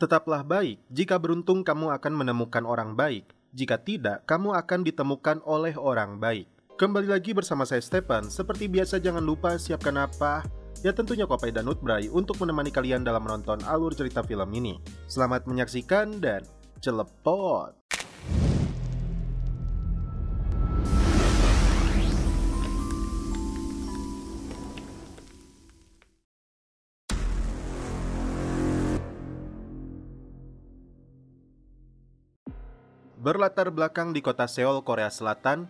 Tetaplah baik, jika beruntung kamu akan menemukan orang baik. Jika tidak, kamu akan ditemukan oleh orang baik. Kembali lagi bersama saya Stephen. Seperti biasa jangan lupa siapkan apa? Ya tentunya kopi dan nutbray untuk menemani kalian dalam menonton alur cerita film ini. Selamat menyaksikan dan celepot! Berlatar belakang di kota Seoul, Korea Selatan,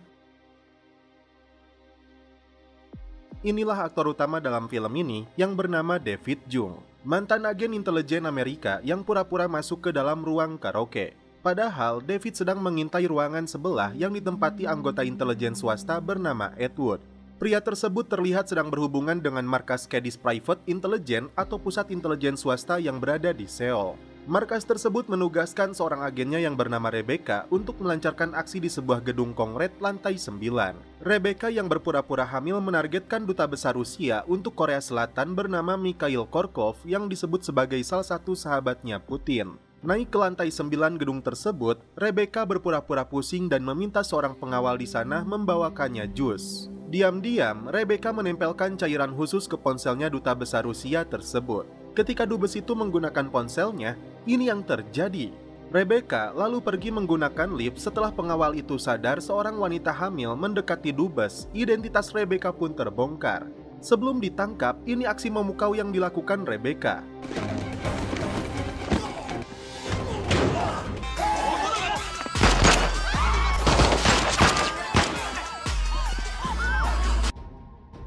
inilah aktor utama dalam film ini yang bernama David Jung, mantan agen intelijen Amerika yang pura-pura masuk ke dalam ruang karaoke. Padahal David sedang mengintai ruangan sebelah yang ditempati anggota intelijen swasta bernama Ed Wood. Pria tersebut terlihat sedang berhubungan dengan markas Kadis Private Intelligence atau pusat intelijen swasta yang berada di Seoul. Markas tersebut menugaskan seorang agennya yang bernama Rebecca untuk melancarkan aksi di sebuah gedung kongres lantai 9. Rebecca yang berpura-pura hamil menargetkan duta besar Rusia untuk Korea Selatan bernama Mikhail Korkov yang disebut sebagai salah satu sahabatnya Putin. Naik ke lantai 9 gedung tersebut, Rebecca berpura-pura pusing dan meminta seorang pengawal di sana membawakannya jus. Diam-diam, Rebecca menempelkan cairan khusus ke ponselnya duta besar Rusia tersebut. Ketika dubes itu menggunakan ponselnya, ini yang terjadi. Rebecca lalu pergi menggunakan lift setelah pengawal itu sadar seorang wanita hamil mendekati dubes. Identitas Rebecca pun terbongkar. Sebelum ditangkap, ini aksi memukau yang dilakukan Rebecca.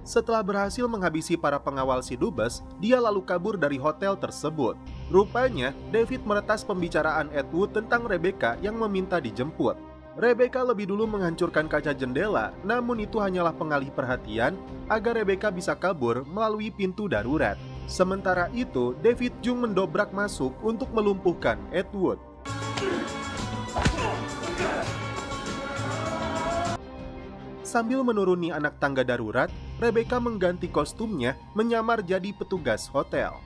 Setelah berhasil menghabisi para pengawal si dubes, dia lalu kabur dari hotel tersebut. Rupanya, David meretas pembicaraan Ed Wood tentang Rebecca yang meminta dijemput. Rebecca lebih dulu menghancurkan kaca jendela, namun itu hanyalah pengalih perhatian agar Rebecca bisa kabur melalui pintu darurat. Sementara itu, David Jung mendobrak masuk untuk melumpuhkan Ed Wood. Sambil menuruni anak tangga darurat, Rebecca mengganti kostumnya menyamar jadi petugas hotel.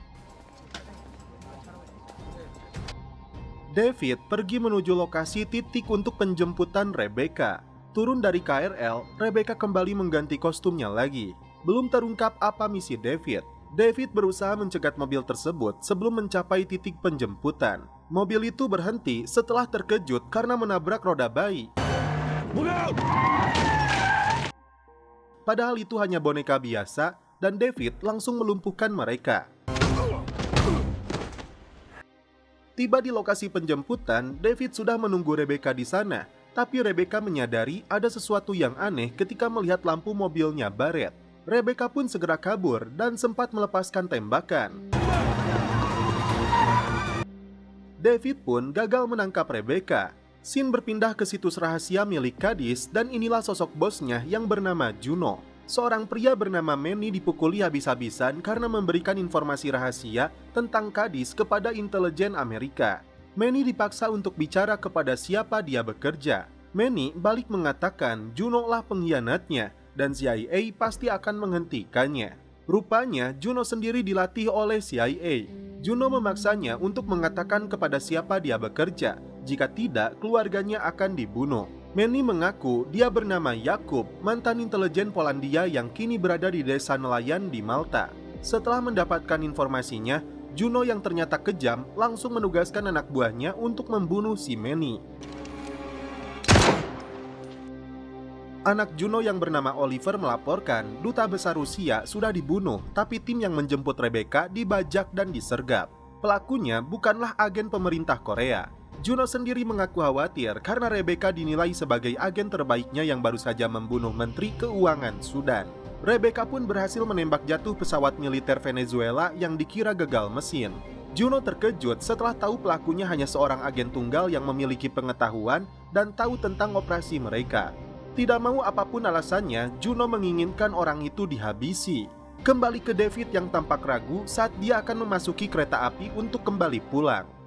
David pergi menuju lokasi titik untuk penjemputan Rebecca. Turun dari KRL, Rebecca kembali mengganti kostumnya lagi. Belum terungkap apa misi David. David berusaha mencegat mobil tersebut sebelum mencapai titik penjemputan. Mobil itu berhenti setelah terkejut karena menabrak roda bayi. Padahal itu hanya boneka biasa, dan David langsung melumpuhkan mereka. Tiba di lokasi penjemputan, David sudah menunggu Rebecca di sana, tapi Rebecca menyadari ada sesuatu yang aneh ketika melihat lampu mobilnya baret. Rebecca pun segera kabur dan sempat melepaskan tembakan. David pun gagal menangkap Rebecca. Scene berpindah ke situs rahasia milik Kadis dan inilah sosok bosnya yang bernama Juno. Seorang pria bernama Manny dipukuli habis-habisan karena memberikan informasi rahasia tentang Kadis kepada intelijen Amerika. Manny dipaksa untuk bicara kepada siapa dia bekerja. Manny balik mengatakan Juno lah pengkhianatnya dan CIA pasti akan menghentikannya. Rupanya Juno sendiri dilatih oleh CIA. Juno memaksanya untuk mengatakan kepada siapa dia bekerja. Jika tidak, keluarganya akan dibunuh. Manny mengaku dia bernama Jakub, mantan intelijen Polandia yang kini berada di desa nelayan di Malta. Setelah mendapatkan informasinya, Juno yang ternyata kejam langsung menugaskan anak buahnya untuk membunuh si Manny. Anak Juno yang bernama Oliver melaporkan duta besar Rusia sudah dibunuh, tapi tim yang menjemput Rebecca dibajak dan disergap. Pelakunya bukanlah agen pemerintah Korea. Juno sendiri mengaku khawatir karena Rebecca dinilai sebagai agen terbaiknya yang baru saja membunuh Menteri Keuangan Sudan. Rebecca pun berhasil menembak jatuh pesawat militer Venezuela yang dikira gagal mesin. Juno terkejut setelah tahu pelakunya hanya seorang agen tunggal yang memiliki pengetahuan dan tahu tentang operasi mereka. Tidak mau apapun alasannya, Juno menginginkan orang itu dihabisi. Kembali ke David yang tampak ragu saat dia akan memasuki kereta api untuk kembali pulang.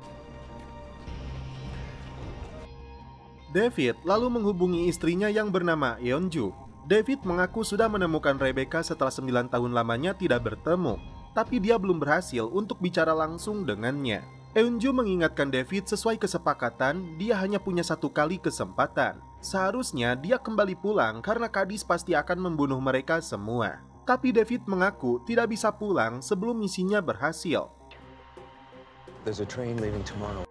David lalu menghubungi istrinya yang bernama Yeonju. David mengaku sudah menemukan Rebecca setelah 9 tahun lamanya tidak bertemu, tapi dia belum berhasil untuk bicara langsung dengannya. Eunju mengingatkan David sesuai kesepakatan dia hanya punya satu kali kesempatan. Seharusnya dia kembali pulang karena Kadis pasti akan membunuh mereka semua. Tapi David mengaku tidak bisa pulang sebelum misinya berhasil. There's a train leaving tomorrow.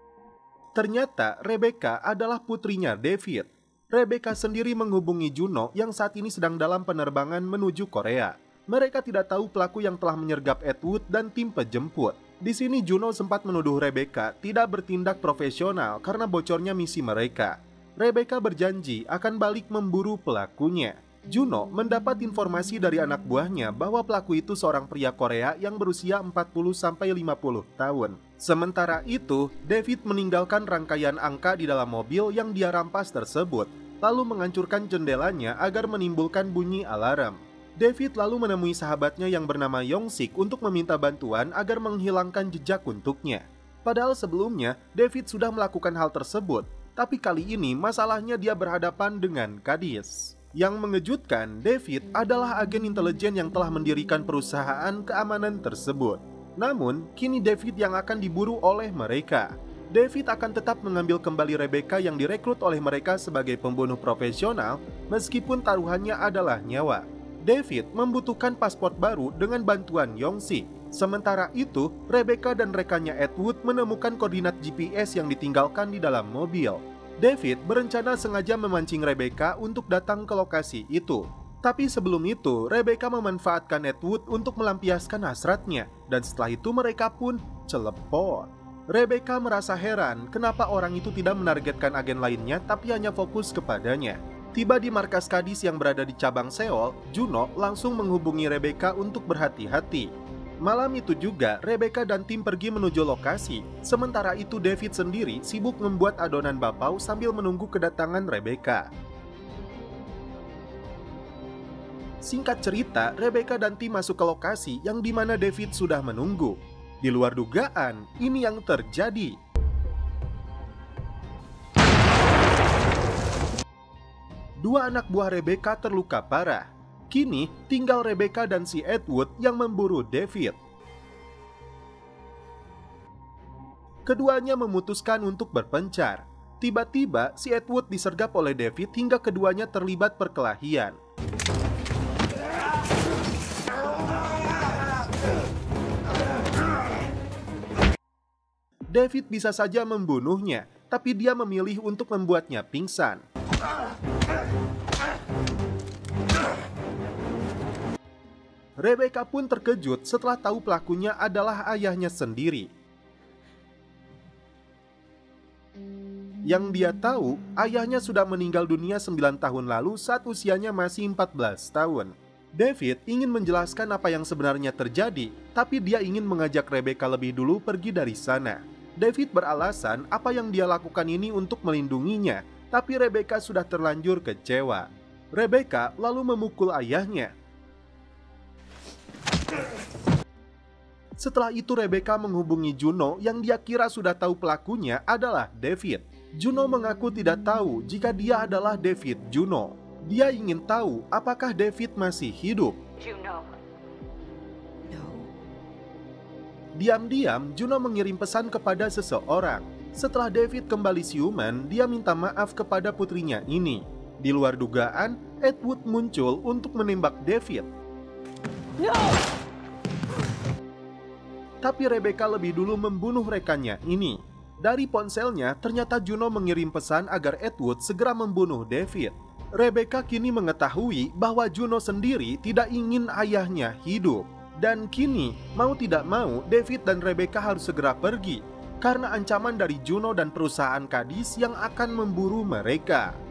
Ternyata Rebecca adalah putrinya David. Rebecca sendiri menghubungi Juno yang saat ini sedang dalam penerbangan menuju Korea. Mereka tidak tahu pelaku yang telah menyergap Edward dan tim penjemput. Di sini Juno sempat menuduh Rebecca tidak bertindak profesional karena bocornya misi mereka. Rebecca berjanji akan balik memburu pelakunya. Juno mendapat informasi dari anak buahnya bahwa pelaku itu seorang pria Korea yang berusia 40-50 tahun. Sementara itu, David meninggalkan rangkaian angka di dalam mobil yang dia rampas tersebut, lalu menghancurkan jendelanya agar menimbulkan bunyi alarm. David lalu menemui sahabatnya yang bernama Yongsik untuk meminta bantuan agar menghilangkan jejak untuknya. Padahal sebelumnya, David sudah melakukan hal tersebut, tapi kali ini masalahnya dia berhadapan dengan Kadis. Yang mengejutkan, David adalah agen intelijen yang telah mendirikan perusahaan keamanan tersebut. Namun, kini David yang akan diburu oleh mereka. David akan tetap mengambil kembali Rebecca yang direkrut oleh mereka sebagai pembunuh profesional, meskipun taruhannya adalah nyawa. David membutuhkan paspor baru dengan bantuan Yongsik. Sementara itu, Rebecca dan rekannya Edward menemukan koordinat GPS yang ditinggalkan di dalam mobil. David berencana sengaja memancing Rebecca untuk datang ke lokasi itu. Tapi sebelum itu, Rebecca memanfaatkan Edward untuk melampiaskan hasratnya, dan setelah itu mereka pun celepot. Rebecca merasa heran kenapa orang itu tidak menargetkan agen lainnya tapi hanya fokus kepadanya. Tiba di markas Kadis yang berada di cabang Seoul, Juno langsung menghubungi Rebecca untuk berhati-hati. Malam itu juga, Rebecca dan tim pergi menuju lokasi. Sementara itu David sendiri sibuk membuat adonan bapau sambil menunggu kedatangan Rebecca. Singkat cerita, Rebecca dan tim masuk ke lokasi yang dimana David sudah menunggu. Di luar dugaan, ini yang terjadi. Dua anak buah Rebecca terluka parah. Kini tinggal Rebecca dan si Edward yang memburu David. Keduanya memutuskan untuk berpencar. Tiba-tiba si Edward disergap oleh David hingga keduanya terlibat perkelahian. David bisa saja membunuhnya, tapi dia memilih untuk membuatnya pingsan. Rebecca pun terkejut setelah tahu pelakunya adalah ayahnya sendiri. Yang dia tahu, ayahnya sudah meninggal dunia 9 tahun lalu saat usianya masih 14 tahun. David ingin menjelaskan apa yang sebenarnya terjadi, tapi dia ingin mengajak Rebecca lebih dulu pergi dari sana. David beralasan apa yang dia lakukan ini untuk melindunginya, tapi Rebecca sudah terlanjur kecewa. Rebecca lalu memukul ayahnya. Setelah itu Rebecca menghubungi Juno yang dia kira sudah tahu pelakunya adalah David. Juno mengaku tidak tahu jika dia adalah David Juno. Dia ingin tahu apakah David masih hidup. Juno. No. Diam-diam Juno mengirim pesan kepada seseorang. Setelah David kembali siuman, dia minta maaf kepada putrinya ini. Di luar dugaan, Edward muncul untuk menembak David. No! Tapi Rebecca lebih dulu membunuh rekannya ini. Dari ponselnya, ternyata Juno mengirim pesan agar Edward segera membunuh David. Rebecca kini mengetahui bahwa Juno sendiri tidak ingin ayahnya hidup. Dan kini, mau tidak mau, David dan Rebecca harus segera pergi. Karena ancaman dari Juno dan perusahaan Kadis yang akan memburu mereka.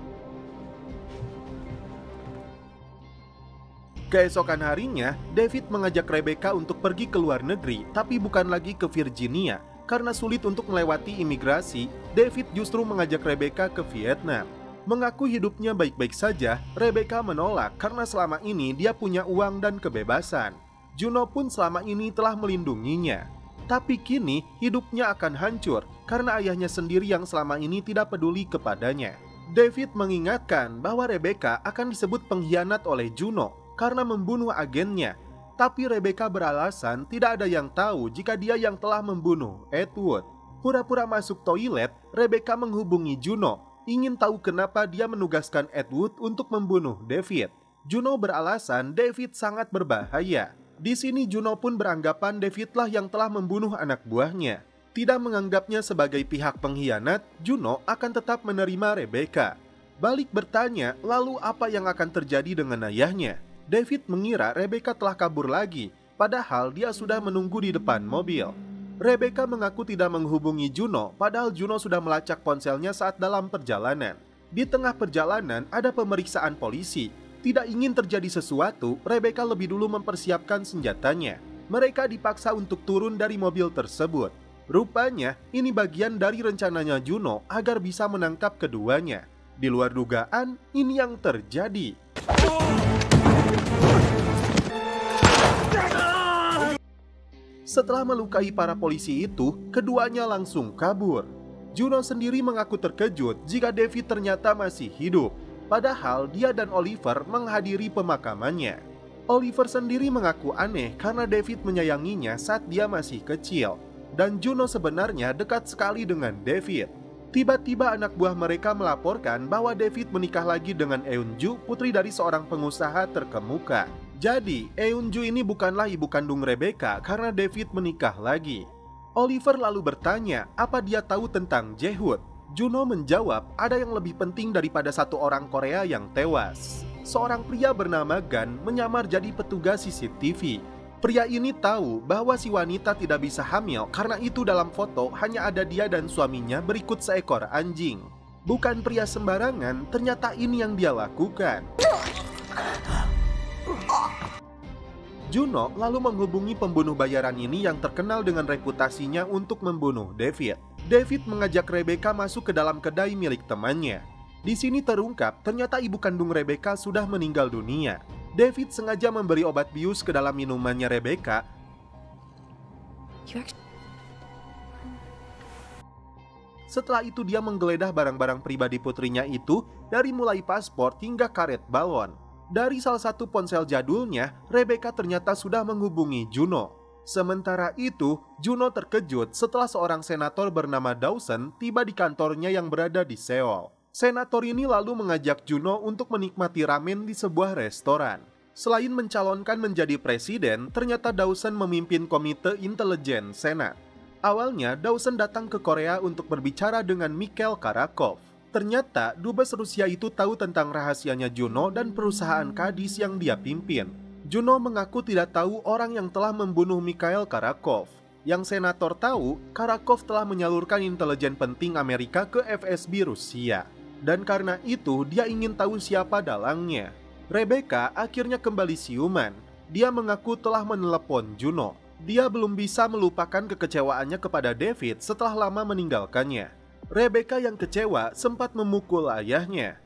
Keesokan harinya, David mengajak Rebecca untuk pergi ke luar negeri, tapi bukan lagi ke Virginia. Karena sulit untuk melewati imigrasi, David justru mengajak Rebecca ke Vietnam. Mengaku hidupnya baik-baik saja, Rebecca menolak karena selama ini dia punya uang dan kebebasan. Juno pun selama ini telah melindunginya. Tapi kini hidupnya akan hancur karena ayahnya sendiri yang selama ini tidak peduli kepadanya. David mengingatkan bahwa Rebecca akan disebut pengkhianat oleh Juno karena membunuh agennya. Tapi Rebecca beralasan tidak ada yang tahu jika dia yang telah membunuh Edward. Pura-pura masuk toilet, Rebecca menghubungi Juno, ingin tahu kenapa dia menugaskan Edward untuk membunuh David. Juno beralasan David sangat berbahaya. Di sini Juno pun beranggapan Davidlah yang telah membunuh anak buahnya. Tidak menganggapnya sebagai pihak pengkhianat, Juno akan tetap menerima Rebecca. Balik bertanya, lalu apa yang akan terjadi dengan ayahnya? David mengira Rebecca telah kabur lagi, padahal dia sudah menunggu di depan mobil. Rebecca mengaku tidak menghubungi Juno, padahal Juno sudah melacak ponselnya saat dalam perjalanan. Di tengah perjalanan ada pemeriksaan polisi. Tidak ingin terjadi sesuatu, Rebecca lebih dulu mempersiapkan senjatanya. Mereka dipaksa untuk turun dari mobil tersebut. Rupanya, ini bagian dari rencananya Juno agar bisa menangkap keduanya. Di luar dugaan, ini yang terjadi. Setelah melukai para polisi itu, keduanya langsung kabur. Juno sendiri mengaku terkejut jika David ternyata masih hidup. Padahal dia dan Oliver menghadiri pemakamannya. Oliver sendiri mengaku aneh karena David menyayanginya saat dia masih kecil. Dan Juno sebenarnya dekat sekali dengan David. Tiba-tiba anak buah mereka melaporkan bahwa David menikah lagi dengan Eunju, putri dari seorang pengusaha terkemuka. Jadi, Eunju ini bukanlah ibu kandung Rebecca karena David menikah lagi. Oliver lalu bertanya apa dia tahu tentang Jae-hoon. Juno menjawab ada yang lebih penting daripada satu orang Korea yang tewas. Seorang pria bernama Gan menyamar jadi petugas CCTV. Pria ini tahu bahwa si wanita tidak bisa hamil karena itu dalam foto hanya ada dia dan suaminya berikut seekor anjing. Bukan pria sembarangan, ternyata ini yang dia lakukan. Juno lalu menghubungi pembunuh bayaran ini yang terkenal dengan reputasinya untuk membunuh David. David mengajak Rebecca masuk ke dalam kedai milik temannya. Di sini terungkap ternyata ibu kandung Rebecca sudah meninggal dunia. David sengaja memberi obat bius ke dalam minumannya Rebecca. Setelah itu dia menggeledah barang-barang pribadi putrinya itu, dari mulai paspor hingga karet balon. Dari salah satu ponsel jadulnya, Rebecca ternyata sudah menghubungi Juno. Sementara itu, Juno terkejut setelah seorang senator bernama Dawson tiba di kantornya yang berada di Seoul. Senator ini lalu mengajak Juno untuk menikmati ramen di sebuah restoran. Selain mencalonkan menjadi presiden, ternyata Dawson memimpin komite intelijen Senat. Awalnya, Dawson datang ke Korea untuk berbicara dengan Mikhail Karakov. Ternyata, dubes Rusia itu tahu tentang rahasianya Juno dan perusahaan kadis yang dia pimpin. Juno mengaku tidak tahu orang yang telah membunuh Mikhail Karakov. Yang senator tahu, Karakov telah menyalurkan intelijen penting Amerika ke FSB Rusia. Dan karena itu, dia ingin tahu siapa dalangnya. Rebecca akhirnya kembali siuman. Dia mengaku telah menelepon Juno. Dia belum bisa melupakan kekecewaannya kepada David setelah lama meninggalkannya. Rebecca yang kecewa sempat memukul ayahnya.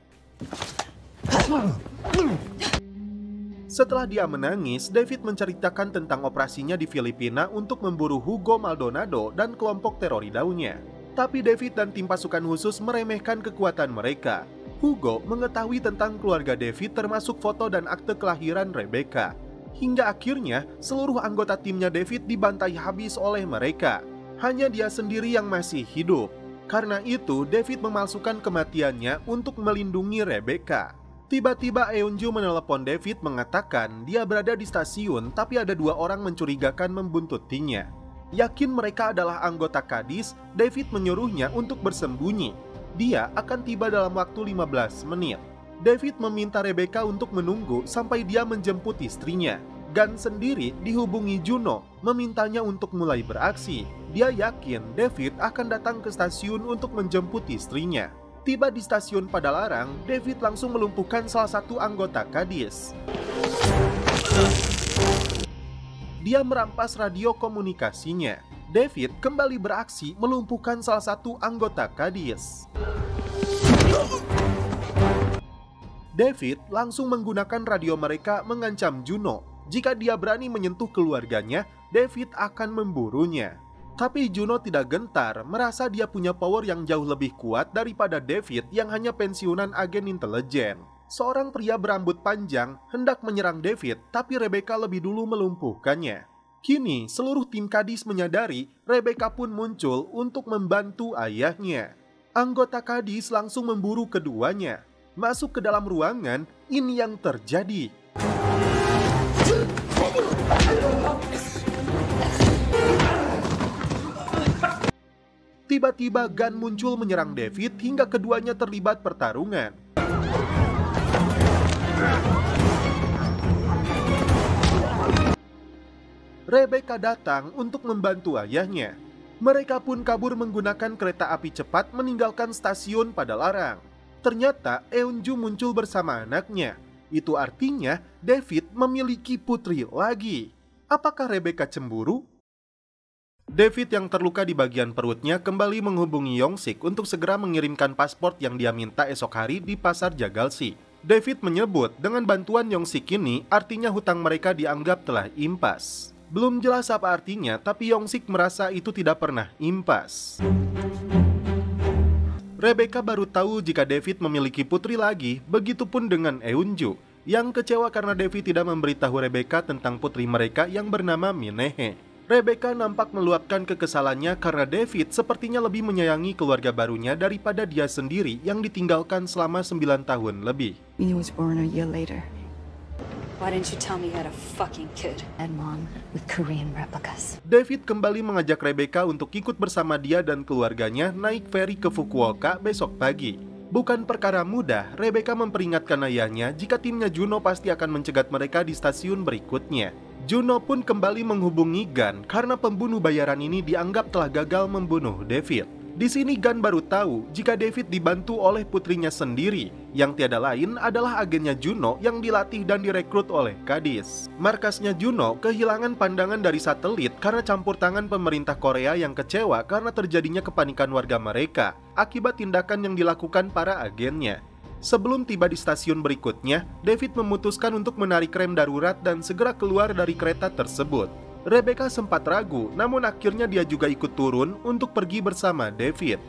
Setelah dia menangis, David menceritakan tentang operasinya di Filipina untuk memburu Hugo Maldonado dan kelompok teroridaunya. Tapi David dan tim pasukan khusus meremehkan kekuatan mereka. Hugo mengetahui tentang keluarga David termasuk foto dan akte kelahiran Rebecca. Hingga akhirnya seluruh anggota timnya David dibantai habis oleh mereka. Hanya dia sendiri yang masih hidup. Karena itu David memalsukan kematiannya untuk melindungi Rebecca. Tiba-tiba Eunju menelepon David mengatakan dia berada di stasiun tapi ada 2 orang mencurigakan membuntutinya. Yakin mereka adalah anggota kadis, David menyuruhnya untuk bersembunyi. Dia akan tiba dalam waktu 15 menit. David meminta Rebecca untuk menunggu sampai dia menjemput istrinya. Gan sendiri dihubungi Juno, memintanya untuk mulai beraksi. Dia yakin David akan datang ke stasiun untuk menjemput istrinya. Tiba di stasiun Padalarang, David langsung melumpuhkan salah satu anggota kadis. Dia merampas radio komunikasinya. David kembali beraksi melumpuhkan salah satu anggota kadis. David langsung menggunakan radio mereka mengancam Juno. Jika dia berani menyentuh keluarganya, David akan memburunya. Tapi Juno tidak gentar, merasa dia punya power yang jauh lebih kuat daripada David yang hanya pensiunan agen intelijen. Seorang pria berambut panjang hendak menyerang David, tapi Rebecca lebih dulu melumpuhkannya. Kini, seluruh tim Kadis menyadari Rebecca pun muncul untuk membantu ayahnya. Anggota Kadis langsung memburu keduanya. Masuk ke dalam ruangan, ini yang terjadi. Tiba-tiba Gunn muncul menyerang David hingga keduanya terlibat pertarungan. Rebecca datang untuk membantu ayahnya. Mereka pun kabur menggunakan kereta api cepat meninggalkan stasiun Padalarang. Ternyata Eunju muncul bersama anaknya. Itu artinya David memiliki putri lagi. Apakah Rebecca cemburu? David yang terluka di bagian perutnya kembali menghubungi Yongsik untuk segera mengirimkan paspor yang dia minta esok hari di pasar Jagalsi. David menyebut dengan bantuan Yongsik ini artinya hutang mereka dianggap telah impas. Belum jelas apa artinya, tapi Yongsik merasa itu tidak pernah impas. Rebecca baru tahu jika David memiliki putri lagi, begitupun dengan Eunju, yang kecewa karena David tidak memberitahu Rebecca tentang putri mereka yang bernama Minehe. Rebecca nampak meluapkan kekesalannya karena David sepertinya lebih menyayangi keluarga barunya daripada dia sendiri yang ditinggalkan selama 9 tahun lebih. Minnie was born a year later. Why didn't you tell me you had a fucking kid? And mom with Korean replicas. David kembali mengajak Rebecca untuk ikut bersama dia dan keluarganya naik feri ke Fukuoka besok pagi. Bukan perkara mudah, Rebecca memperingatkan ayahnya jika timnya Juno pasti akan mencegat mereka di stasiun berikutnya. Juno pun kembali menghubungi Gunn karena pembunuh bayaran ini dianggap telah gagal membunuh David. Di sini Gunn baru tahu jika David dibantu oleh putrinya sendiri, yang tiada lain adalah agennya Juno yang dilatih dan direkrut oleh Kadis. Markasnya Juno kehilangan pandangan dari satelit karena campur tangan pemerintah Korea yang kecewa karena terjadinya kepanikan warga mereka akibat tindakan yang dilakukan para agennya. Sebelum tiba di stasiun berikutnya, David memutuskan untuk menarik rem darurat dan segera keluar dari kereta tersebut. Rebecca sempat ragu, namun akhirnya dia juga ikut turun untuk pergi bersama David.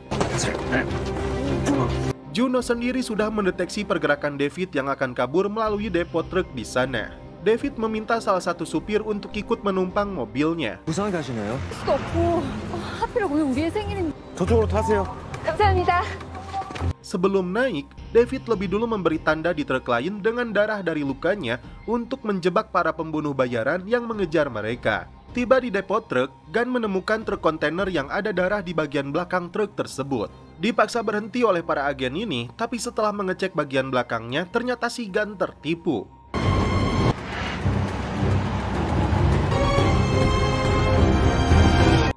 Juno sendiri sudah mendeteksi pergerakan David yang akan kabur melalui depo truk di sana. David meminta salah satu supir untuk ikut menumpang mobilnya. 부산에 가시나요? 수도 없고 하필 오늘 우리의 생일인. 저쪽으로 타세요. 감사합니다. Sebelum naik, David lebih dulu memberi tanda di truk lain dengan darah dari lukanya untuk menjebak para pembunuh bayaran yang mengejar mereka. Tiba di depo truk, Gunn menemukan truk kontainer yang ada darah di bagian belakang truk tersebut. Dipaksa berhenti oleh para agen ini, tapi setelah mengecek bagian belakangnya, ternyata si Gunn tertipu.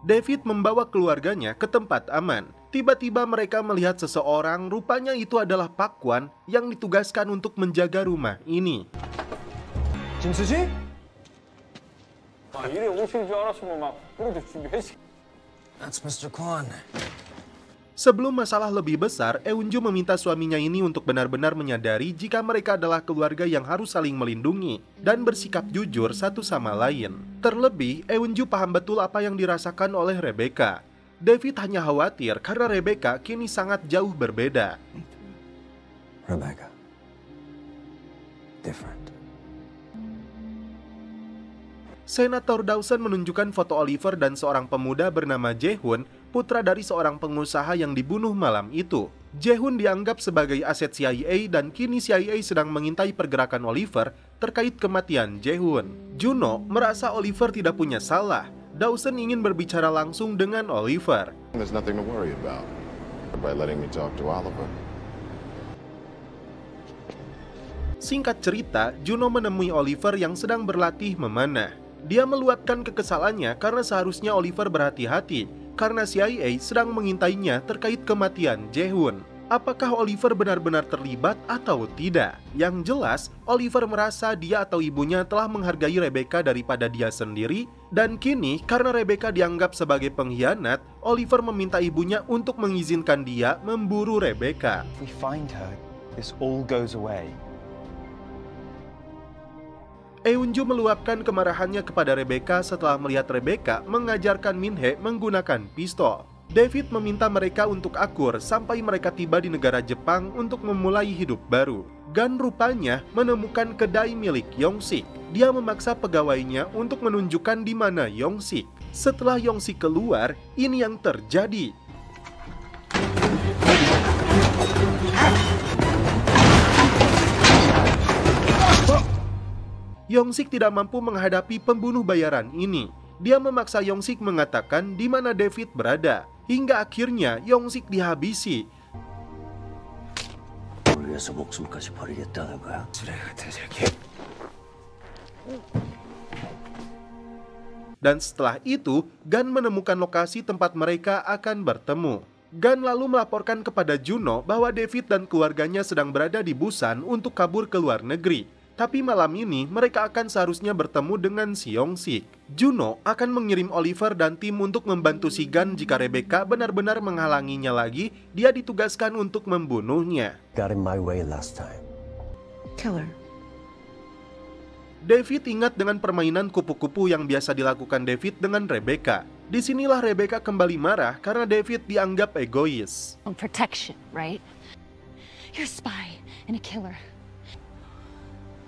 David membawa keluarganya ke tempat aman. Tiba-tiba mereka melihat seseorang, rupanya itu adalah Pak Kwan yang ditugaskan untuk menjaga rumah ini. 김수지? 이래 오실 줄 알았으면 막 그래도 준비했지. That's Mr. Kwan. Sebelum masalah lebih besar, Eunju meminta suaminya ini untuk benar-benar menyadari jika mereka adalah keluarga yang harus saling melindungi dan bersikap jujur satu sama lain. Terlebih, Eunju paham betul apa yang dirasakan oleh Rebecca. David hanya khawatir karena Rebecca kini sangat jauh berbeda. Rebecca. Different. Senator Dawson menunjukkan foto Oliver dan seorang pemuda bernama Jae-hoon, putra dari seorang pengusaha yang dibunuh malam itu. Jae-hoon dianggap sebagai aset CIA dan kini CIA sedang mengintai pergerakan Oliver terkait kematian Jae-hoon. Juno merasa Oliver tidak punya salah. Dawson ingin berbicara langsung dengan Oliver. There's nothing to worry about by letting me talk to Oliver. Singkat cerita, Juno menemui Oliver yang sedang berlatih memanah. Dia meluapkan kekesalannya karena seharusnya Oliver berhati-hati karena CIA sedang mengintainya terkait kematian Jae-hoon. Apakah Oliver benar-benar terlibat atau tidak? Yang jelas, Oliver merasa dia atau ibunya telah menghargai Rebecca daripada dia sendiri, dan kini karena Rebecca dianggap sebagai pengkhianat, Oliver meminta ibunya untuk mengizinkan dia memburu Rebecca. If we find her, this all goes away. Eunju meluapkan kemarahannya kepada Rebecca setelah melihat Rebecca mengajarkan Minhe menggunakan pistol. David meminta mereka untuk akur sampai mereka tiba di negara Jepang untuk memulai hidup baru. Gun rupanya menemukan kedai milik Yong-sik. Dia memaksa pegawainya untuk menunjukkan di mana Yong-sik. Setelah Yong-sik keluar, ini yang terjadi. Yong-sik tidak mampu menghadapi pembunuh bayaran ini. Dia memaksa Yong-sik mengatakan di mana David berada. Hingga akhirnya Yong-sik dihabisi. Dan setelah itu, Gun menemukan lokasi tempat mereka akan bertemu. Gun lalu melaporkan kepada Juno bahwa David dan keluarganya sedang berada di Busan untuk kabur ke luar negeri. Tapi malam ini mereka akan seharusnya bertemu dengan si Yong-sik. Juno akan mengirim Oliver dan tim untuk membantu si Gun jika Rebecca benar-benar menghalanginya lagi. Dia ditugaskan untuk membunuhnya. Got in my way last time. Killer. David ingat dengan permainan kupu-kupu yang biasa dilakukan David dengan Rebecca. Disinilah Rebecca kembali marah karena David dianggap egois. Protection, right? You're a spy and a killer.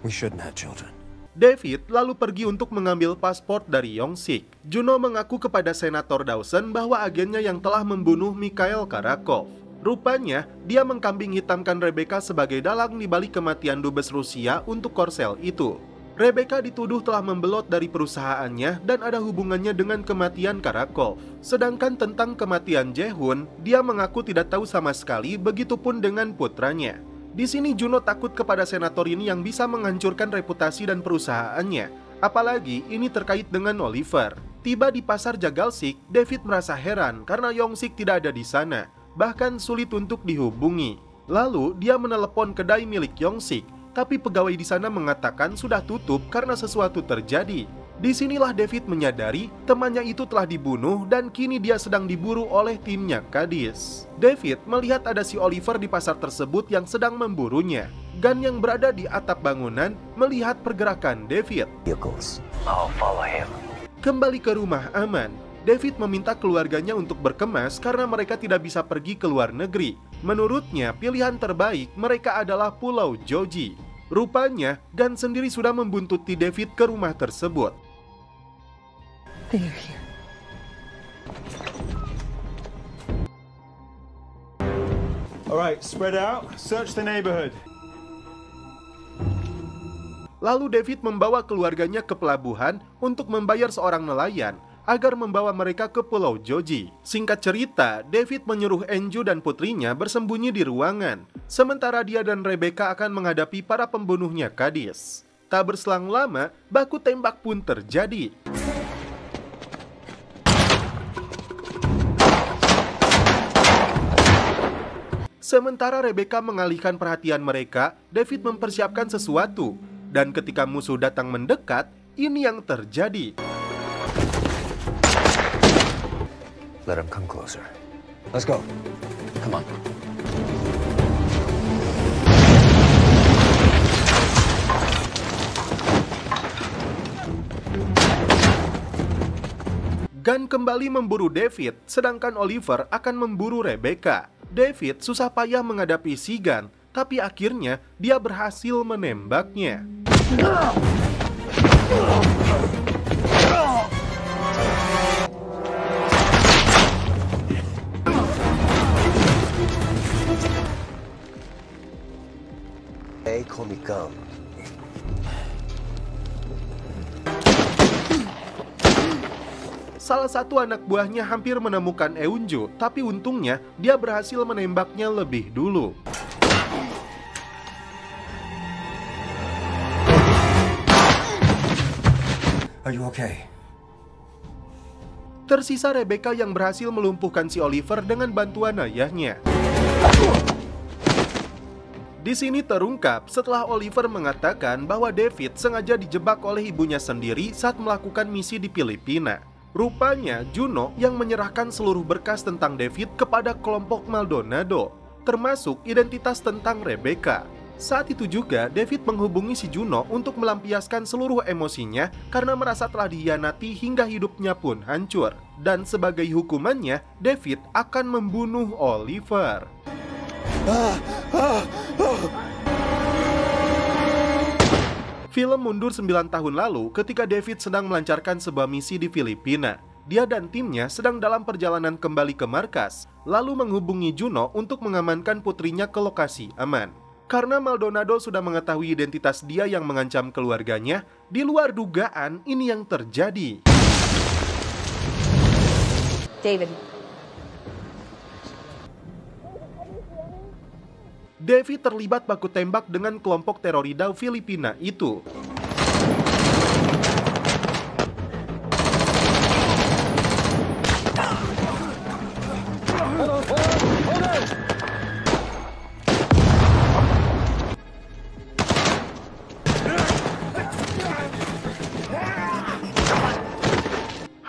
We shouldn't have children. David lalu pergi untuk mengambil paspor dari Yong-sik. Juno mengaku kepada Senator Dawson bahwa agennya yang telah membunuh Mikhail Karakov. Rupanya, dia mengkambing hitamkan Rebecca sebagai dalang di balik kematian dubes Rusia untuk Korsel itu. Rebecca dituduh telah membelot dari perusahaannya dan ada hubungannya dengan kematian Karakov. Sedangkan tentang kematian Jae-hoon, dia mengaku tidak tahu sama sekali, begitupun dengan putranya. Di sini Juno takut kepada senator ini yang bisa menghancurkan reputasi dan perusahaannya. Apalagi ini terkait dengan Oliver. Tiba di pasar Jagalsik, David merasa heran karena Yong-sik tidak ada di sana. Bahkan sulit untuk dihubungi. Lalu dia menelepon kedai milik Yong-sik, tapi pegawai di sana mengatakan sudah tutup karena sesuatu terjadi. Disinilah David menyadari temannya itu telah dibunuh dan kini dia sedang diburu oleh timnya Kadis. David melihat ada si Oliver di pasar tersebut yang sedang memburunya. Gun yang berada di atap bangunan melihat pergerakan David. I'll follow him. Kembali ke rumah aman, David meminta keluarganya untuk berkemas karena mereka tidak bisa pergi ke luar negeri. Menurutnya, pilihan terbaik mereka adalah Pulau Joji. Rupanya, Gun sendiri sudah membuntuti David ke rumah tersebut. They're here. All right, spread out. Search the neighborhood. Lalu David membawa keluarganya ke pelabuhan untuk membayar seorang nelayan agar membawa mereka ke Pulau Joji. Singkat cerita, David menyuruh Enju dan putrinya bersembunyi di ruangan, sementara dia dan Rebecca akan menghadapi para pembunuhnya Kadis. Tak berselang lama, baku tembak pun terjadi. Sementara Rebecca mengalihkan perhatian mereka, David mempersiapkan sesuatu. Dan ketika musuh datang mendekat, ini yang terjadi. Let him come closer. Let's go. Come on. Gun kembali memburu David, sedangkan Oliver akan memburu Rebecca. David susah payah menghadapi si Gun, tapi akhirnya dia berhasil menembaknya. Hey, call me Gum. Salah satu anak buahnya hampir menemukan Eunju, tapi untungnya dia berhasil menembaknya lebih dulu. Are you okay? Tersisa Rebecca yang berhasil melumpuhkan si Oliver dengan bantuan ayahnya. Di sini terungkap setelah Oliver mengatakan bahwa David sengaja dijebak oleh ibunya sendiri saat melakukan misi di Filipina. Rupanya Juno yang menyerahkan seluruh berkas tentang David kepada kelompok Maldonado, termasuk identitas tentang Rebecca. Saat itu juga David menghubungi si Juno untuk melampiaskan seluruh emosinya karena merasa telah dihianati hingga hidupnya pun hancur. Dan sebagai hukumannya, David akan membunuh Oliver. Film mundur 9 tahun lalu ketika David sedang melancarkan sebuah misi di Filipina. Dia dan timnya sedang dalam perjalanan kembali ke markas, lalu menghubungi Juno untuk mengamankan putrinya ke lokasi aman. Karena Maldonado sudah mengetahui identitas dia yang mengancam keluarganya, di luar dugaan ini yang terjadi. David terlibat baku tembak dengan kelompok terorida Filipina itu.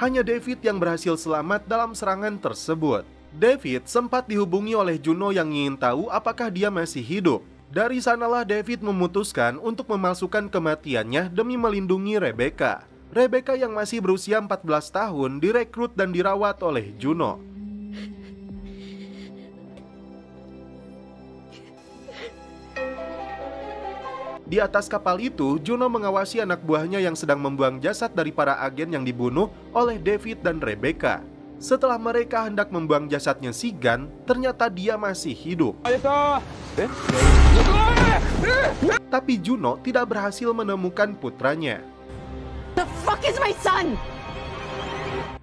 Hanya David yang berhasil selamat dalam serangan tersebut. David sempat dihubungi oleh Juno yang ingin tahu apakah dia masih hidup. Dari sanalah David memutuskan untuk memalsukan kematiannya demi melindungi Rebecca. Rebecca yang masih berusia 14 tahun direkrut dan dirawat oleh Juno. Di atas kapal itu, Juno mengawasi anak buahnya yang sedang membuang jasad dari para agen yang dibunuh oleh David dan Rebecca. Setelah mereka hendak membuang jasadnya Sigan, ternyata dia masih hidup. Tapi Juno tidak berhasil menemukan putranya. The fuck is my son?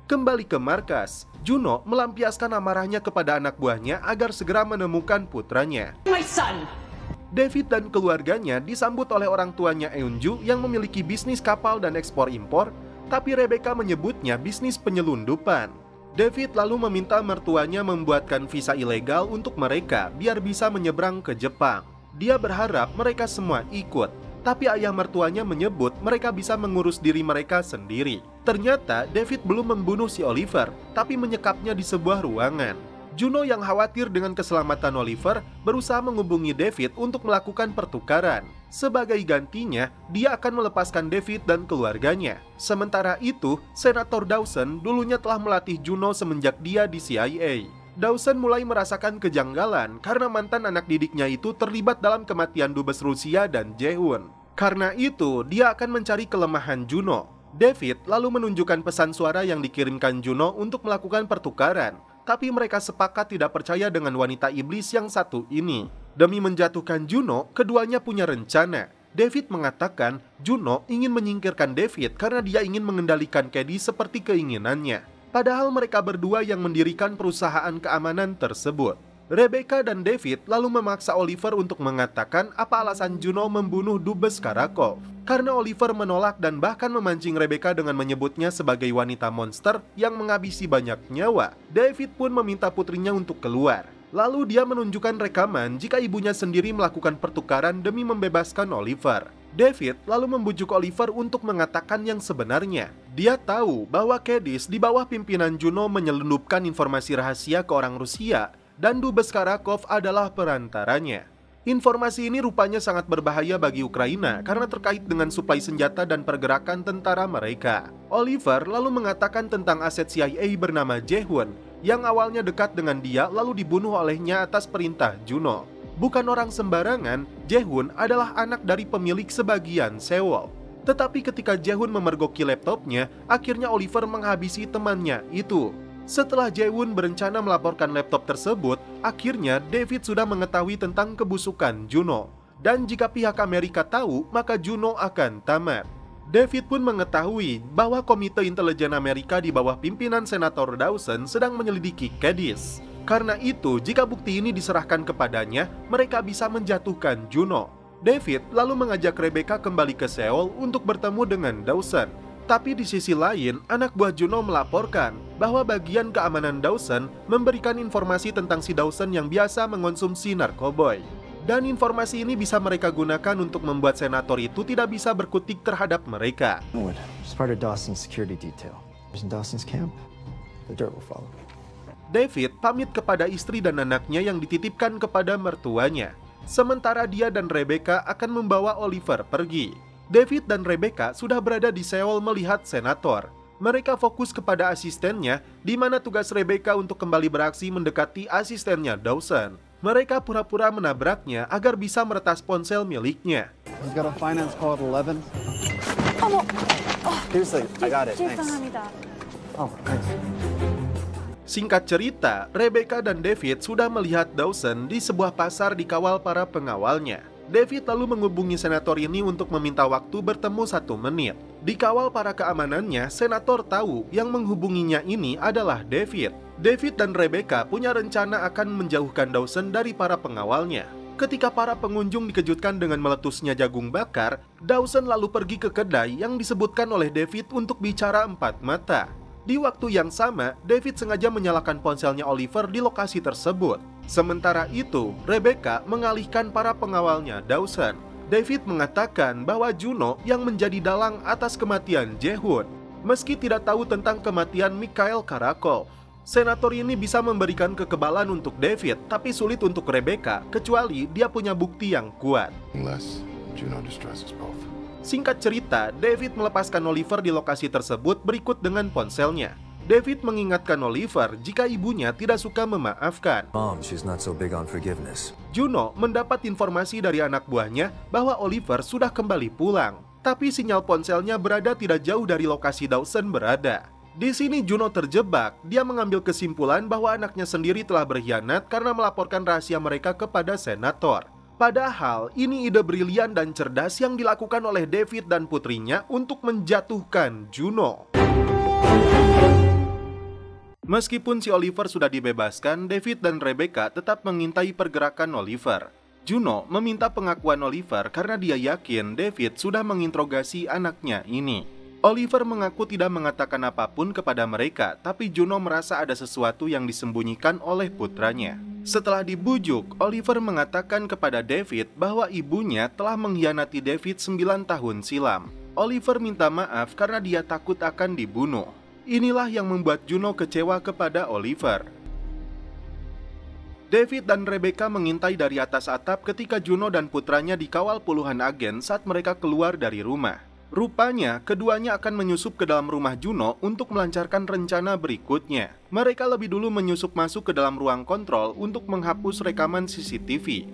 Kembali ke markas, Juno melampiaskan amarahnya kepada anak buahnya agar segera menemukan putranya. My son! David dan keluarganya disambut oleh orang tuanya Eunju yang memiliki bisnis kapal dan ekspor-impor, tapi Rebecca menyebutnya bisnis penyelundupan. David lalu meminta mertuanya membuatkan visa ilegal untuk mereka biar bisa menyeberang ke Jepang. Dia berharap mereka semua ikut, tapi ayah mertuanya menyebut mereka bisa mengurus diri mereka sendiri. Ternyata David belum membunuh si Oliver, tapi menyekapnya di sebuah ruangan. Juno yang khawatir dengan keselamatan Oliver berusaha menghubungi David untuk melakukan pertukaran. Sebagai gantinya, dia akan melepaskan David dan keluarganya. Sementara itu, Senator Dawson dulunya telah melatih Juno semenjak dia di CIA. Dawson mulai merasakan kejanggalan karena mantan anak didiknya itu terlibat dalam kematian dubes Rusia dan Jae-hoon. Karena itu, dia akan mencari kelemahan Juno. David lalu menunjukkan pesan suara yang dikirimkan Juno untuk melakukan pertukaran. Tapi mereka sepakat tidak percaya dengan wanita iblis yang satu ini. Demi menjatuhkan Juno, keduanya punya rencana. David mengatakan Juno ingin menyingkirkan David karena dia ingin mengendalikan Cady seperti keinginannya. Padahal mereka berdua yang mendirikan perusahaan keamanan tersebut. Rebecca dan David lalu memaksa Oliver untuk mengatakan apa alasan Juno membunuh Dubes Karakov. Karena Oliver menolak dan bahkan memancing Rebecca dengan menyebutnya sebagai wanita monster yang menghabisi banyak nyawa, David pun meminta putrinya untuk keluar. Lalu dia menunjukkan rekaman jika ibunya sendiri melakukan pertukaran demi membebaskan Oliver. David lalu membujuk Oliver untuk mengatakan yang sebenarnya. Dia tahu bahwa Cadiz di bawah pimpinan Juno menyelundupkan informasi rahasia ke orang Rusia dan Dubes Karakov adalah perantaranya. Informasi ini rupanya sangat berbahaya bagi Ukraina karena terkait dengan suplai senjata dan pergerakan tentara mereka. Oliver lalu mengatakan tentang aset CIA bernama Jae-hoon yang awalnya dekat dengan dia lalu dibunuh olehnya atas perintah Juno. Bukan orang sembarangan, Jae-hoon adalah anak dari pemilik sebagian Sewol. Tetapi ketika Jae-hoon memergoki laptopnya, akhirnya Oliver menghabisi temannya itu. Setelah Jae-hoon berencana melaporkan laptop tersebut, akhirnya David sudah mengetahui tentang kebusukan Juno. Dan jika pihak Amerika tahu, maka Juno akan tamat. David pun mengetahui bahwa Komite Intelijen Amerika di bawah pimpinan Senator Dawson sedang menyelidiki Cadiz. Karena itu, jika bukti ini diserahkan kepadanya, mereka bisa menjatuhkan Juno. David lalu mengajak Rebecca kembali ke Seoul untuk bertemu dengan Dawson. Tapi di sisi lain, anak buah Juno melaporkan bahwa bagian keamanan Dawson memberikan informasi tentang si Dawson yang biasa mengonsumsi narkoboy. Dan informasi ini bisa mereka gunakan untuk membuat senator itu tidak bisa berkutik terhadap mereka. It's part of Dawson's security detail. In Dawson's camp, the dirt will follow. David pamit kepada istri dan anaknya yang dititipkan kepada mertuanya. Sementara dia dan Rebecca akan membawa Oliver pergi. David dan Rebecca sudah berada di Seoul melihat senator. Mereka fokus kepada asistennya, di mana tugas Rebecca untuk kembali beraksi mendekati asistennya Dawson. Mereka pura-pura menabraknya agar bisa meretas ponsel miliknya. He's got a finance call at 11. Seriously, I got it. Thanks. Oh, thanks. Singkat cerita, Rebecca dan David sudah melihat Dawson di sebuah pasar dikawal para pengawalnya. David lalu menghubungi senator ini untuk meminta waktu bertemu 1 menit. Dikawal para keamanannya, senator tahu yang menghubunginya ini adalah David. David dan Rebecca punya rencana akan menjauhkan Dawson dari para pengawalnya. Ketika para pengunjung dikejutkan dengan meletusnya jagung bakar, Dawson lalu pergi ke kedai yang disebutkan oleh David untuk bicara 4 mata. Di waktu yang sama, David sengaja menyalakan ponselnya Oliver di lokasi tersebut. Sementara itu, Rebecca mengalihkan para pengawalnya Dawson. David mengatakan bahwa Juno yang menjadi dalang atas kematian Jehud. Meski tidak tahu tentang kematian Mikhail Karakov, senator ini bisa memberikan kekebalan untuk David, tapi sulit untuk Rebecca, kecuali dia punya bukti yang kuat. Unless Juno destroys us both. Singkat cerita, David melepaskan Oliver di lokasi tersebut berikut dengan ponselnya. David mengingatkan Oliver jika ibunya tidak suka memaafkan. Mom, she's not so big on forgiveness. Juno mendapat informasi dari anak buahnya bahwa Oliver sudah kembali pulang, tapi sinyal ponselnya berada tidak jauh dari lokasi Dawson berada. Di sini Juno terjebak. Dia mengambil kesimpulan bahwa anaknya sendiri telah berkhianat karena melaporkan rahasia mereka kepada senator. Padahal ini ide brilian dan cerdas yang dilakukan oleh David dan putrinya untuk menjatuhkan Juno. Meskipun si Oliver sudah dibebaskan, David dan Rebecca tetap mengintai pergerakan Oliver. Juno meminta pengakuan Oliver karena dia yakin David sudah menginterogasi anaknya ini. Oliver mengaku tidak mengatakan apapun kepada mereka, tapi Juno merasa ada sesuatu yang disembunyikan oleh putranya. Setelah dibujuk, Oliver mengatakan kepada David bahwa ibunya telah mengkhianati David 9 tahun silam. Oliver minta maaf karena dia takut akan dibunuh. Inilah yang membuat Juno kecewa kepada Oliver. David dan Rebecca mengintai dari atas atap ketika Juno dan putranya dikawal puluhan agen saat mereka keluar dari rumah. Rupanya, keduanya akan menyusup ke dalam rumah Juno untuk melancarkan rencana berikutnya. Mereka lebih dulu menyusup masuk ke dalam ruang kontrol untuk menghapus rekaman CCTV.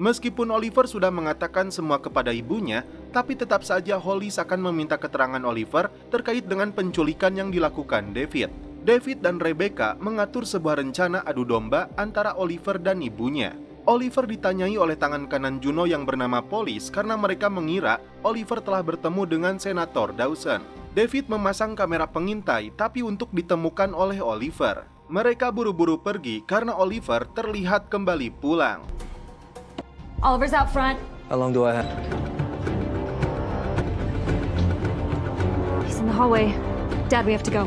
Meskipun Oliver sudah mengatakan semua kepada ibunya, tapi tetap saja Hollis akan meminta keterangan Oliver terkait dengan penculikan yang dilakukan David. David dan Rebecca mengatur sebuah rencana adu domba antara Oliver dan ibunya. Oliver ditanyai oleh tangan kanan Juno yang bernama Polis karena mereka mengira Oliver telah bertemu dengan Senator Dawson. David memasang kamera pengintai tapi untuk ditemukan oleh Oliver. Mereka buru-buru pergi karena Oliver terlihat kembali pulang. Oliver's out front. How long do I have? He's in the hallway. Dad, we have to go.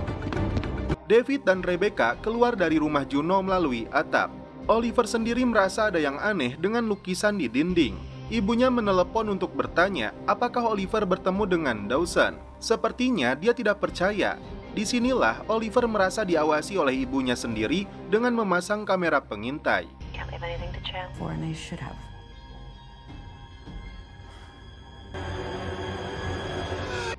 David dan Rebecca keluar dari rumah Juno melalui atap. Oliver sendiri merasa ada yang aneh dengan lukisan di dinding. Ibunya menelepon untuk bertanya apakah Oliver bertemu dengan Dawson. Sepertinya dia tidak percaya. Disinilah Oliver merasa diawasi oleh ibunya sendiri dengan memasang kamera pengintai.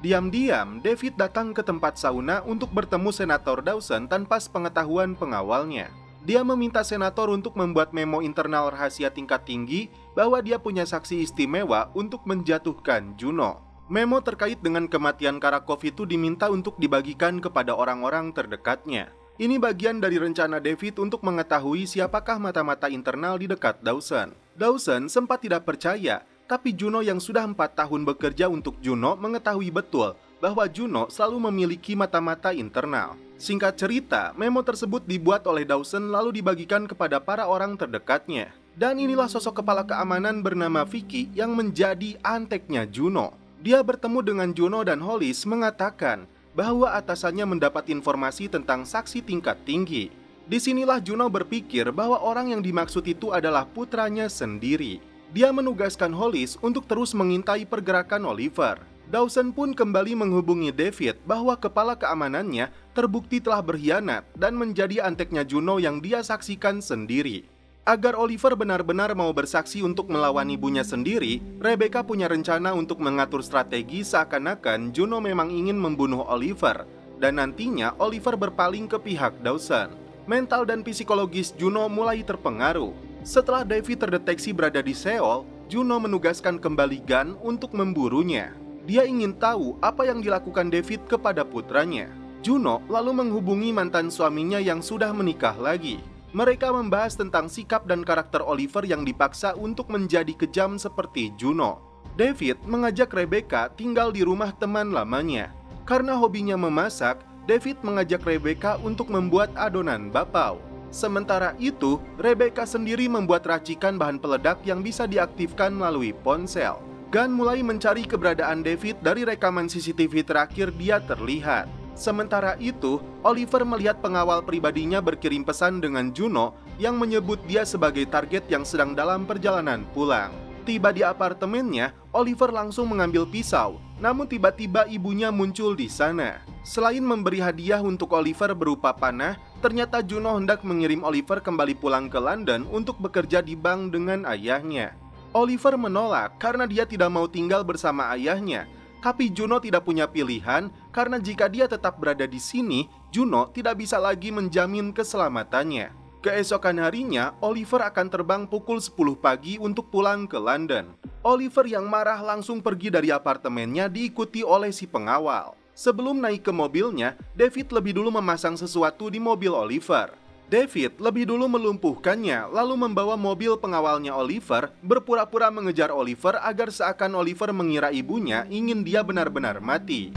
Diam-diam, David datang ke tempat sauna untuk bertemu Senator Dawson tanpa sepengetahuan pengawalnya. Dia meminta senator untuk membuat memo internal rahasia tingkat tinggi bahwa dia punya saksi istimewa untuk menjatuhkan Juno. Memo terkait dengan kematian Karakov itu diminta untuk dibagikan kepada orang-orang terdekatnya. Ini bagian dari rencana David untuk mengetahui siapakah mata-mata internal di dekat Dawson. Dawson sempat tidak percaya, tapi Juno yang sudah 4 tahun bekerja untuk Juno mengetahui betul bahwa Juno selalu memiliki mata-mata internal. Singkat cerita, memo tersebut dibuat oleh Dawson lalu dibagikan kepada para orang terdekatnya. Dan inilah sosok kepala keamanan bernama Vicky yang menjadi anteknya Juno. Dia bertemu dengan Juno dan Hollis mengatakan bahwa atasannya mendapat informasi tentang saksi tingkat tinggi. Disinilah Juno berpikir bahwa orang yang dimaksud itu adalah putranya sendiri. Dia menugaskan Hollis untuk terus mengintai pergerakan Oliver. Dawson pun kembali menghubungi David bahwa kepala keamanannya terbukti telah berkhianat dan menjadi anteknya Juno yang dia saksikan sendiri. Agar Oliver benar-benar mau bersaksi untuk melawan ibunya sendiri, Rebecca punya rencana untuk mengatur strategi seakan-akan Juno memang ingin membunuh Oliver, dan nantinya Oliver berpaling ke pihak Dawson. mental dan psikologis Juno mulai terpengaruh. Setelah David terdeteksi berada di Seoul, Juno menugaskan kembali Gunn untuk memburunya. Dia ingin tahu apa yang dilakukan David kepada putranya. Juno lalu menghubungi mantan suaminya yang sudah menikah lagi. Mereka membahas tentang sikap dan karakter Oliver yang dipaksa untuk menjadi kejam seperti Juno. David mengajak Rebecca tinggal di rumah teman lamanya. Karena hobinya memasak, David mengajak Rebecca untuk membuat adonan bapau. Sementara itu, Rebecca sendiri membuat racikan bahan peledak yang bisa diaktifkan melalui ponsel. Gunn mulai mencari keberadaan David dari rekaman CCTV terakhir dia terlihat. Sementara itu, Oliver melihat pengawal pribadinya berkirim pesan dengan Juno yang menyebut dia sebagai target yang sedang dalam perjalanan pulang. Tiba di apartemennya, Oliver langsung mengambil pisau, namun tiba-tiba ibunya muncul di sana. Selain memberi hadiah untuk Oliver berupa panah, ternyata Juno hendak mengirim Oliver kembali pulang ke London untuk bekerja di bank dengan ayahnya. Oliver menolak karena dia tidak mau tinggal bersama ayahnya. Tapi Juno tidak punya pilihan karena jika dia tetap berada di sini, Juno tidak bisa lagi menjamin keselamatannya. Keesokan harinya, Oliver akan terbang pukul 10 pagi untuk pulang ke London. Oliver yang marah langsung pergi dari apartemennya diikuti oleh si pengawal. Sebelum naik ke mobilnya, David lebih dulu memasang sesuatu di mobil Oliver. David lebih dulu melumpuhkannya, lalu membawa mobil pengawalnya Oliver, berpura-pura mengejar Oliver agar seakan Oliver mengira ibunya ingin dia benar-benar mati.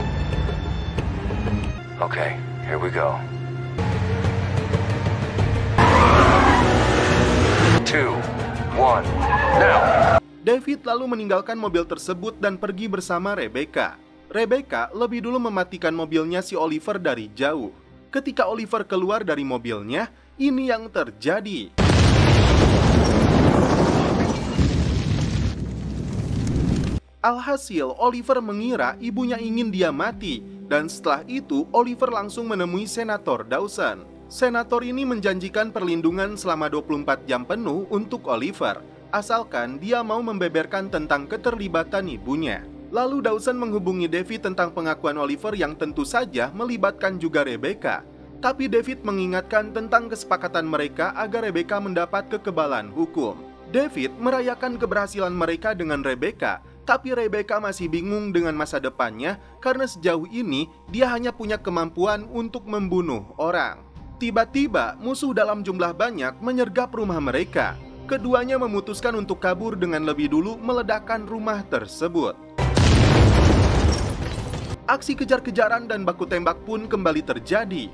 Okay, here we go. 2, 1, now! David lalu meninggalkan mobil tersebut dan pergi bersama Rebecca. Rebecca lebih dulu mematikan mobilnya si Oliver dari jauh. Ketika Oliver keluar dari mobilnya, ini yang terjadi. Alhasil, Oliver mengira ibunya ingin dia mati, dan setelah itu Oliver langsung menemui Senator Dawson. Senator ini menjanjikan perlindungan selama 24 jam penuh untuk Oliver, asalkan dia mau membeberkan tentang keterlibatan ibunya. Lalu Dawson menghubungi David tentang pengakuan Oliver yang tentu saja melibatkan juga Rebecca. Tapi David mengingatkan tentang kesepakatan mereka agar Rebecca mendapat kekebalan hukum. David merayakan keberhasilan mereka dengan Rebecca, tapi Rebecca masih bingung dengan masa depannya karena sejauh ini dia hanya punya kemampuan untuk membunuh orang. Tiba-tiba musuh dalam jumlah banyak menyergap rumah mereka. Keduanya memutuskan untuk kabur dengan lebih dulu meledakkan rumah tersebut. Aksi kejar-kejaran dan baku tembak pun kembali terjadi.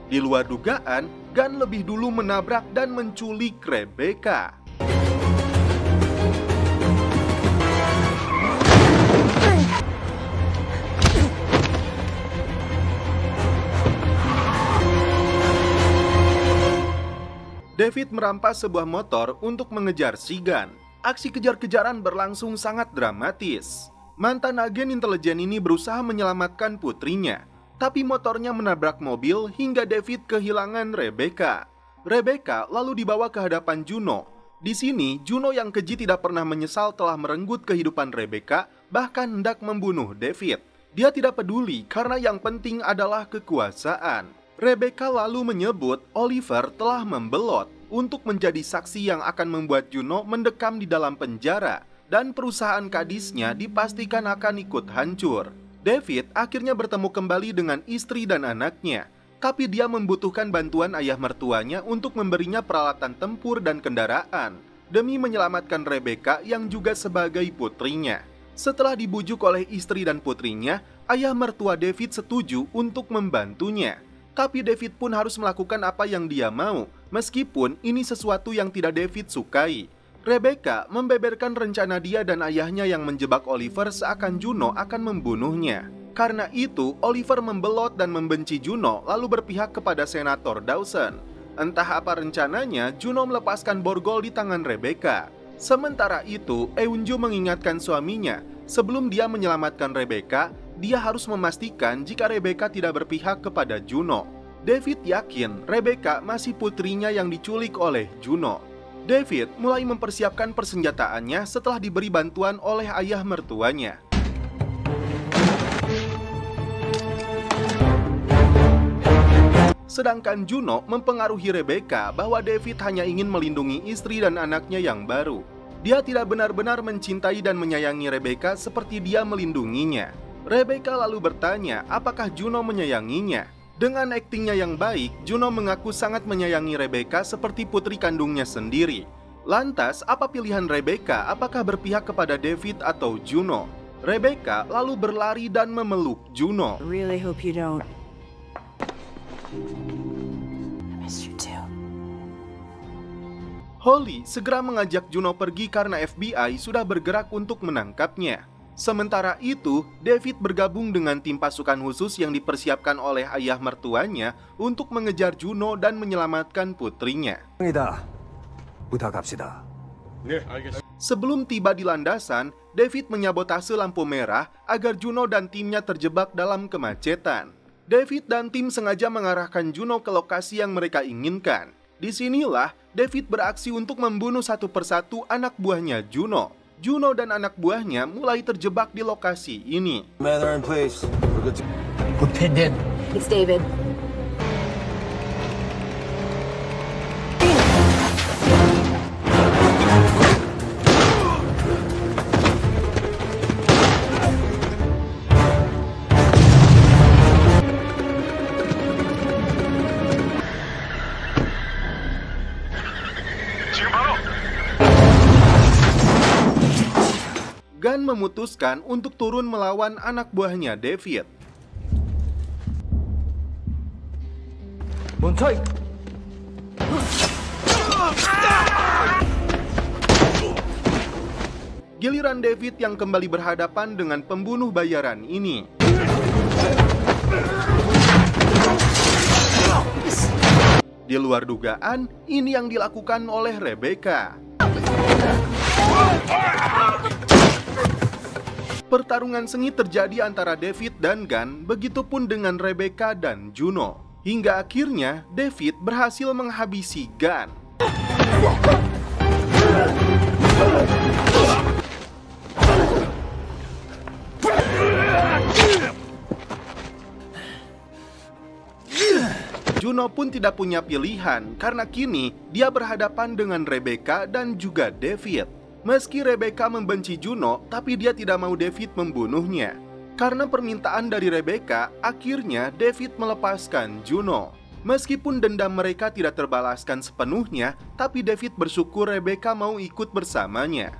Di luar dugaan, Gunn lebih dulu menabrak dan menculik Rebecca. David merampas sebuah motor untuk mengejar si Gunn. Aksi kejar-kejaran berlangsung sangat dramatis. Mantan agen intelijen ini berusaha menyelamatkan putrinya, tapi motornya menabrak mobil hingga David kehilangan Rebecca. Rebecca lalu dibawa ke hadapan Juno. Di sini, Juno yang keji tidak pernah menyesal telah merenggut kehidupan Rebecca, bahkan hendak membunuh David. Dia tidak peduli karena yang penting adalah kekuasaan. Rebecca lalu menyebut Oliver telah membelot untuk menjadi saksi yang akan membuat Juno mendekam di dalam penjara dan perusahaan kadisnya dipastikan akan ikut hancur. David akhirnya bertemu kembali dengan istri dan anaknya, tapi dia membutuhkan bantuan ayah mertuanya untuk memberinya peralatan tempur dan kendaraan demi menyelamatkan Rebecca yang juga sebagai putrinya. Setelah dibujuk oleh istri dan putrinya, ayah mertua David setuju untuk membantunya. Tapi David pun harus melakukan apa yang dia mau, meskipun ini sesuatu yang tidak David sukai. Rebecca membeberkan rencana dia dan ayahnya yang menjebak Oliver seakan Juno akan membunuhnya. Karena itu, Oliver membelot dan membenci Juno lalu berpihak kepada Senator Dawson. Entah apa rencananya, Juno melepaskan borgol di tangan Rebecca. Sementara itu, Eunjo mengingatkan suaminya, sebelum dia menyelamatkan Rebecca, dia harus memastikan jika Rebecca tidak berpihak kepada Juno. David yakin Rebecca masih putrinya yang diculik oleh Juno. David mulai mempersiapkan persenjataannya setelah diberi bantuan oleh ayah mertuanya. Sedangkan Juno mempengaruhi Rebecca bahwa David hanya ingin melindungi istri dan anaknya yang baru. Dia tidak benar-benar mencintai dan menyayangi Rebecca seperti dia melindunginya. Rebecca lalu bertanya apakah Juno menyayanginya. Dengan aktingnya yang baik, Juno mengaku sangat menyayangi Rebecca seperti putri kandungnya sendiri. Lantas, apa pilihan Rebecca? Apakah berpihak kepada David atau Juno? Rebecca lalu berlari dan memeluk Juno. I really hope you don't. I miss you too. Holly segera mengajak Juno pergi karena FBI sudah bergerak untuk menangkapnya. Sementara itu, David bergabung dengan tim pasukan khusus yang dipersiapkan oleh ayah mertuanya untuk mengejar Juno dan menyelamatkan putrinya. Sebelum tiba di landasan, David menyabotase lampu merah agar Juno dan timnya terjebak dalam kemacetan. David dan tim sengaja mengarahkan Juno ke lokasi yang mereka inginkan. Disinilah David beraksi untuk membunuh satu persatu anak buahnya Juno. Juno dan anak buahnya mulai terjebak di lokasi ini. It's David. Gunn memutuskan untuk turun melawan anak buahnya David. Giliran David yang kembali berhadapan dengan pembunuh bayaran ini. Di luar dugaan, ini yang dilakukan oleh Rebecca. Pertarungan sengit terjadi antara David dan Gunn, begitupun dengan Rebecca dan Juno. Hingga akhirnya David berhasil menghabisi Gunn. Juno pun tidak punya pilihan karena kini dia berhadapan dengan Rebecca dan juga David. Meski Rebecca membenci Juno, tapi dia tidak mau David membunuhnya. Karena permintaan dari Rebecca, akhirnya David melepaskan Juno. Meskipun dendam mereka tidak terbalaskan sepenuhnya, tapi David bersyukur Rebecca mau ikut bersamanya.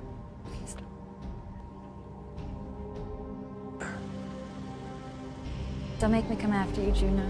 Don't make me come after you, Juno.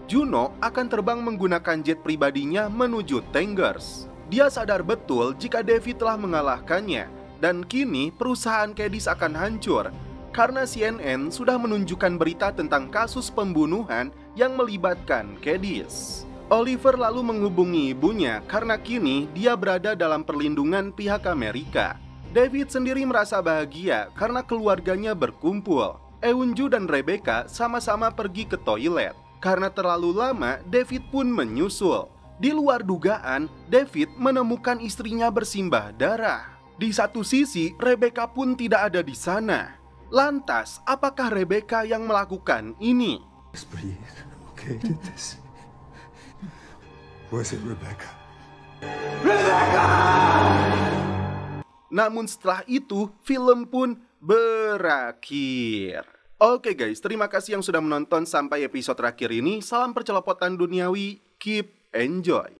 Juno akan terbang menggunakan jet pribadinya menuju Tengers. Dia sadar betul jika David telah mengalahkannya, dan kini perusahaan Cadiz akan hancur karena CNN sudah menunjukkan berita tentang kasus pembunuhan yang melibatkan Cadiz. Oliver lalu menghubungi ibunya karena kini dia berada dalam perlindungan pihak Amerika. David sendiri merasa bahagia karena keluarganya berkumpul. Eunju dan Rebecca sama-sama pergi ke toilet. Karena terlalu lama, David pun menyusul. Di luar dugaan, David menemukan istrinya bersimbah darah. Di satu sisi, Rebecca pun tidak ada di sana. Lantas, apakah Rebecca yang melakukan ini? Namun setelah itu, film pun berakhir. Oke guys, terima kasih yang sudah menonton sampai episode terakhir ini. Salam percelopotan duniawi, keep enjoy.